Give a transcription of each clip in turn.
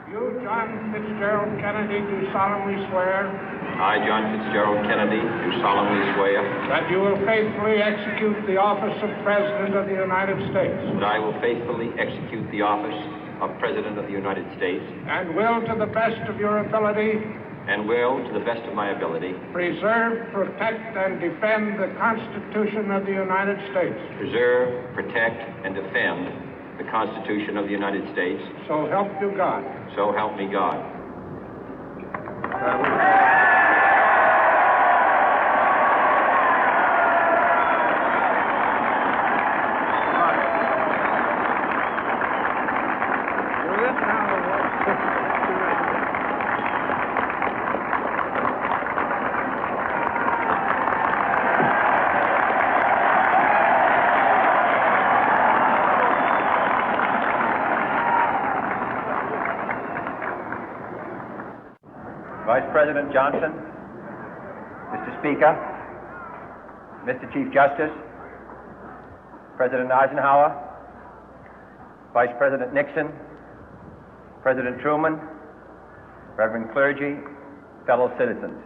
You, John Fitzgerald Kennedy, do solemnly swear. I, John Fitzgerald Kennedy, do solemnly swear. That you will faithfully execute the office of President of the United States. That I will faithfully execute the office of President of the United States. And will, to the best of your ability. And will, to the best of my ability. Preserve, protect, and defend the Constitution of the United States. Preserve, protect, and defend the Constitution of the United States. So help you God. So help me God. Vice President Johnson, Mr. Speaker, Mr. Chief Justice, President Eisenhower, Vice President Nixon, President Truman, Reverend clergy, fellow citizens.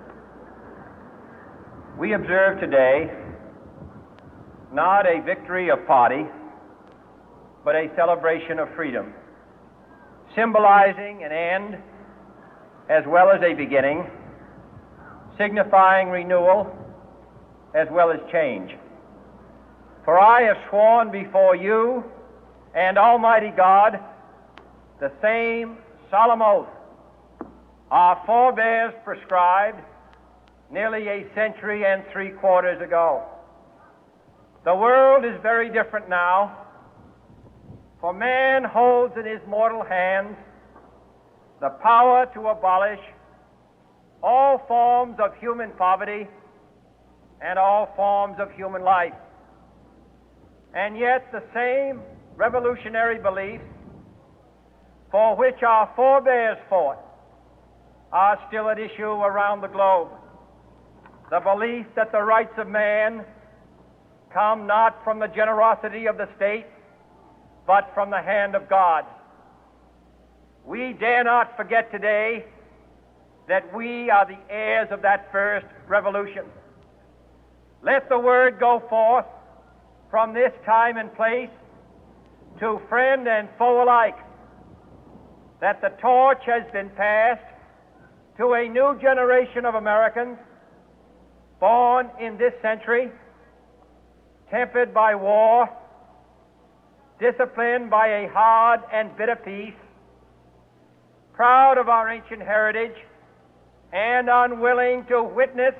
We observe today not a victory of party, but a celebration of freedom, symbolizing an end as well as a beginning, signifying renewal as well as change. For I have sworn before you and Almighty God the same solemn oath our forebears prescribed nearly a century and 3/4 ago. The world is very different now, for man holds in his mortal hands the power to abolish all forms of human poverty and all forms of human life. And yet the same revolutionary beliefs for which our forebears fought are still at issue around the globe. The belief that the rights of man come not from the generosity of the state, but from the hand of God. We dare not forget today that we are the heirs of that first revolution. Let the word go forth from this time and place to friend and foe alike that the torch has been passed to a new generation of Americans born in this century, tempered by war, disciplined by a hard and bitter peace, proud of our ancient heritage, and unwilling to witness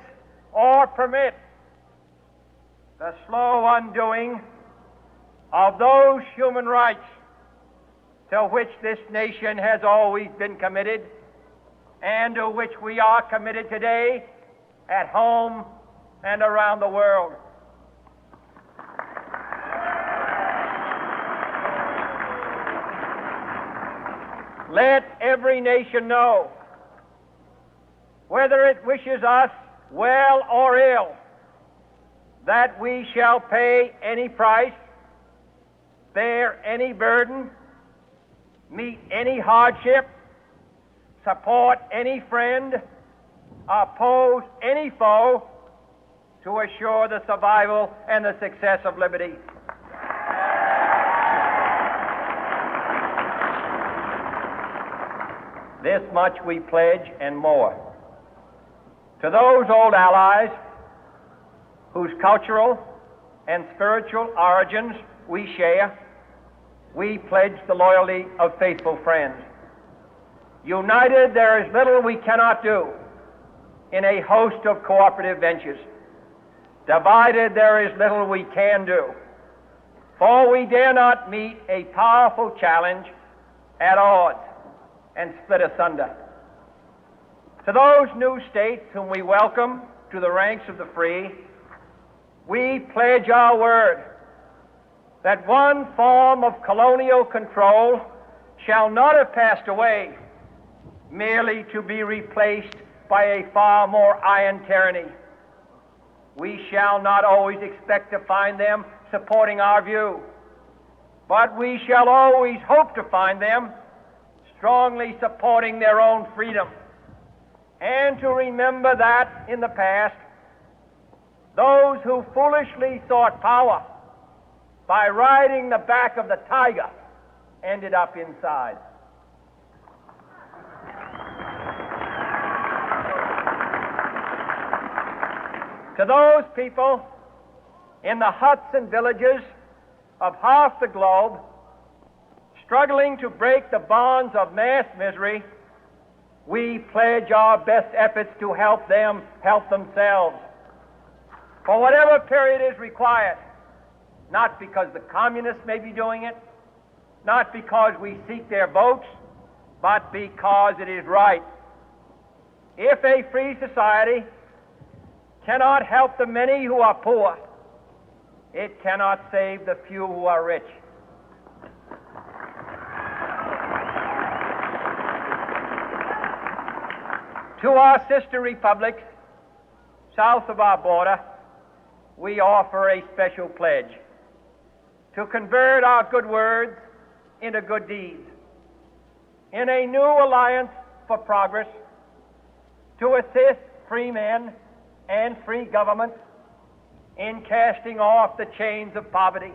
or permit the slow undoing of those human rights to which this nation has always been committed and to which we are committed today at home and around the world. Let every nation know, whether it wishes us well or ill, that we shall pay any price, bear any burden, meet any hardship, support any friend, oppose any foe to assure the survival and the success of liberty. This much we pledge and more. To those old allies whose cultural and spiritual origins we share, we pledge the loyalty of faithful friends. United, there is little we cannot do in a host of cooperative ventures. Divided, there is little we can do, for we dare not meet a powerful challenge at odds and split asunder. To those new states whom we welcome to the ranks of the free, we pledge our word that one form of colonial control shall not have passed away, merely to be replaced by a far more iron tyranny. We shall not always expect to find them supporting our view, but we shall always hope to find them strongly supporting their own freedom, and to remember that in the past, those who foolishly sought power by riding the back of the tiger ended up inside. To those people in the huts and villages of half the globe struggling to break the bonds of mass misery, we pledge our best efforts to help them help themselves for whatever period is required, not because the communists may be doing it, not because we seek their votes, but because it is right. If a free society cannot help the many who are poor, it cannot save the few who are rich. To our sister republics south of our border, we offer a special pledge to convert our good words into good deeds, in a new alliance for progress, to assist free men and free governments in casting off the chains of poverty.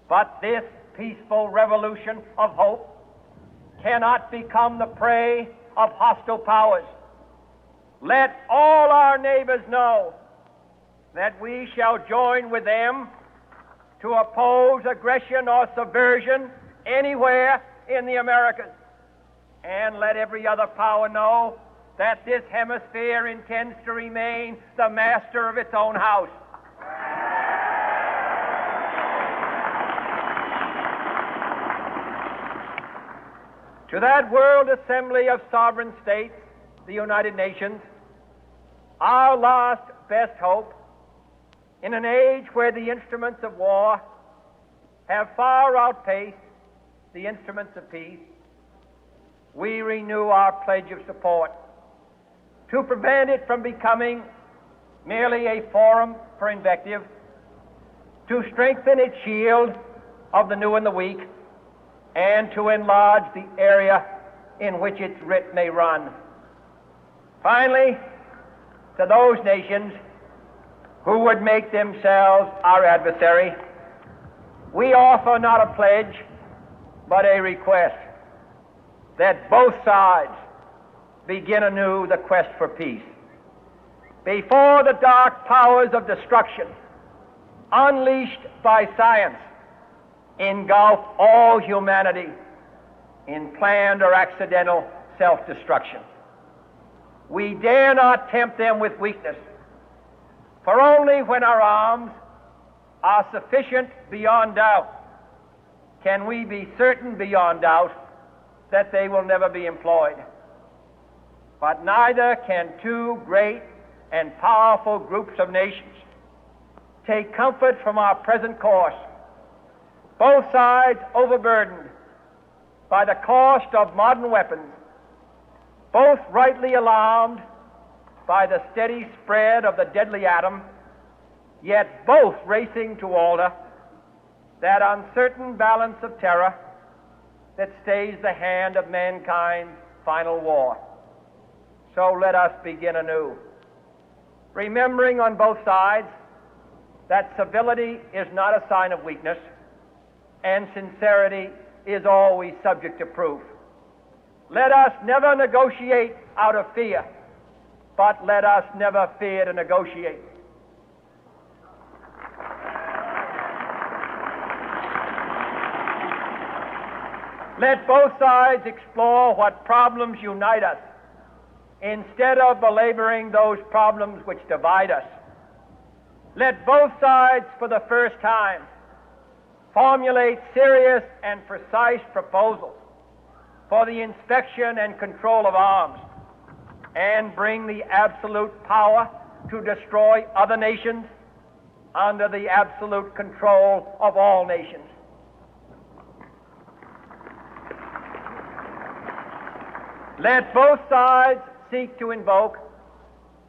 But this peaceful revolution of hope cannot become the prey of hostile powers. Let all our neighbors know that we shall join with them to oppose aggression or subversion anywhere in the Americas. And let every other power know that this hemisphere intends to remain the master of its own house. To that World Assembly of Sovereign States, the United Nations, our last best hope, in an age where the instruments of war have far outpaced the instruments of peace, we renew our pledge of support to prevent it from becoming merely a forum for invective, to strengthen its shield of the new and the weak, and to enlarge the area in which its writ may run. Finally, to those nations who would make themselves our adversary, we offer not a pledge, but a request that both sides begin anew the quest for peace. Before the dark powers of destruction, unleashed by science, engulf all humanity in planned or accidental self-destruction, we dare not tempt them with weakness, for only when our arms are sufficient beyond doubt can we be certain beyond doubt that they will never be employed. But neither can two great and powerful groups of nations take comfort from our present course, both sides overburdened by the cost of modern weapons, both rightly alarmed by the steady spread of the deadly atom, yet both racing to alter that uncertain balance of terror that stays the hand of mankind's final war. So let us begin anew, remembering on both sides that civility is not a sign of weakness, and sincerity is always subject to proof. Let us never negotiate out of fear, but let us never fear to negotiate. Let both sides explore what problems unite us, instead of belaboring those problems which divide us. Let both sides, for the first time, formulate serious and precise proposals for the inspection and control of arms, and bring the absolute power to destroy other nations under the absolute control of all nations. Let both sides seek to invoke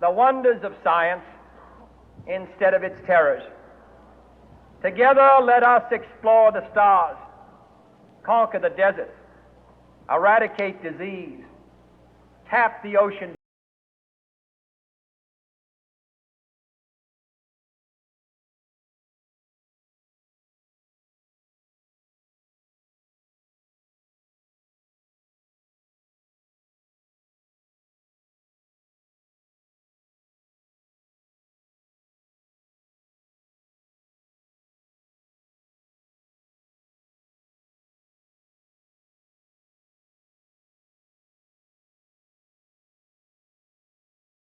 the wonders of science instead of its terrors. Together, let us explore the stars, conquer the deserts, eradicate disease, tap the ocean